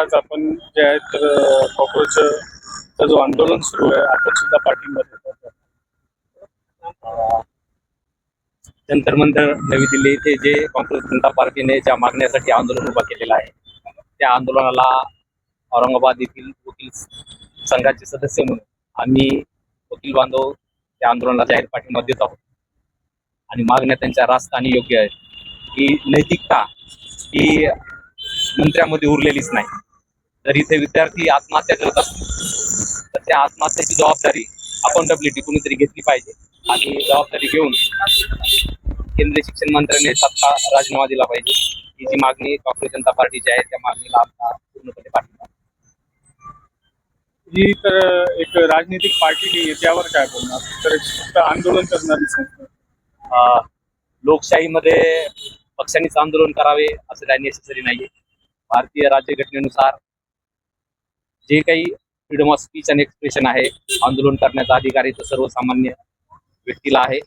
आज आपण जे आहे तर कॉक्रोचचा जो आंदोलन सुरू आहे आपण सुद्धा पाठिंबा देतो. जंतर मंतर नवी दिल्ली येथे जे काँग्रेस जनता पार्टीने ज्या मागण्यासाठी आंदोलन उभा केलेलं आहे त्या आंदोलनाला औरंगाबाद येथील वकील संघाचे सदस्य म्हणून आम्ही वकील बांधव त्या आंदोलनाला जाहीर पाठिंबा देत आहोत. आणि मागण्या त्यांच्या रास्त आणि योग्य आहेत. ही नैतिकता ही मंत्र्यामध्ये उरलेलीच नाही. जर इथे विद्यार्थी आत्महत्या करत असतील तर त्या आत्महत्येची जबाबदारी अकाउंटेबिलिटी कुणीतरी घेतली पाहिजे आणि जबाबदारी घेऊन केंद्रीय शिक्षण मंत्र्याने तात्काळ राजीनामा दिला पाहिजे. ही जी मागणी काँग्रेस जनता पार्टीची आहे त्या मागणीला आमचा पूर्णपणे पाठिंबा. ही तर एक राजनीतिक पार्टी नाही आहे, त्यावर काय बोलणार? तर फक्त आंदोलन करणारी संस्था. लोकशाहीमध्ये पक्षांनीच आंदोलन करावे असं काही नेसेसरी नाहीये. भारतीय राज्यघटनेनुसार जे काही freedom of speech and expression आहे, आंदोलन करण्याचा अधिकार तर सर्वसामान्य व्यक्तीला आहे.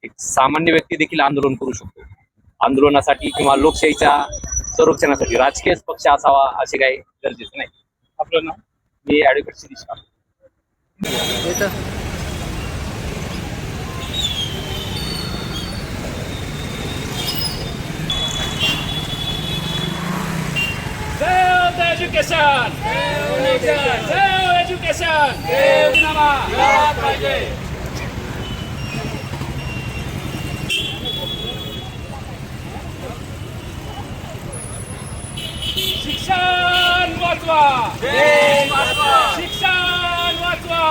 एक सामान्य व्यक्ती देखील आंदोलन करू शकतो. आंदोलनासाठी किंवा लोकशाहीच्या संरक्षणासाठी राजकीय पक्ष असावा असे काही गरजेचं नाही. आपलं नाव? मी advocate Shirish Kale. Save the education! Save education! शिक्षण वाचवा! शिक्षण वाचवा!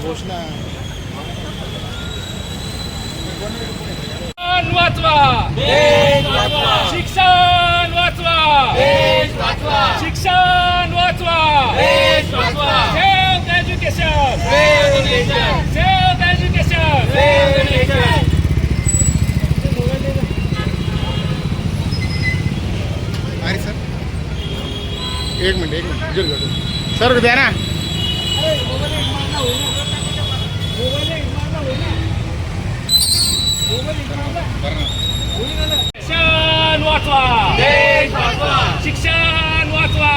घोषणा वाचवा! शिक्षण वाचवा! शिक्षण वाचवा! Save the education! Save the education! अरे सर एक मिनिट सर द्या ना. शिक्षण वाचवा! शिक्षण वाचवा!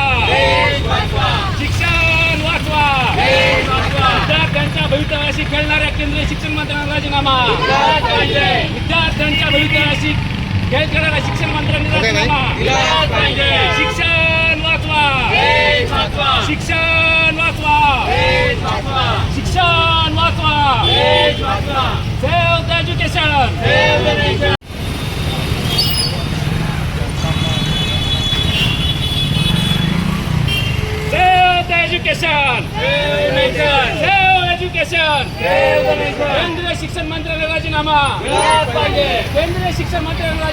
शिक्षण वाचवा! विद्यार्थ्यांच्या भवितव्याशी खेळणाऱ्या केंद्रीय शिक्षण मंत्र्यांना राजीनामा. विद्यार्थ्यांच्या भवितव्याशी खेळ खेळणाऱ्या शिक्षण मंत्र्यांनी राजीनामा. शिक्षण वाचवा! शिक्षण वाचवा! शिक्षण वाचवा! Save the education! Save the education! Save education! केंद्रीय शिक्षण मंत्र्याला राजीनामा. केंद्रीय शिक्षण मंत्र्याला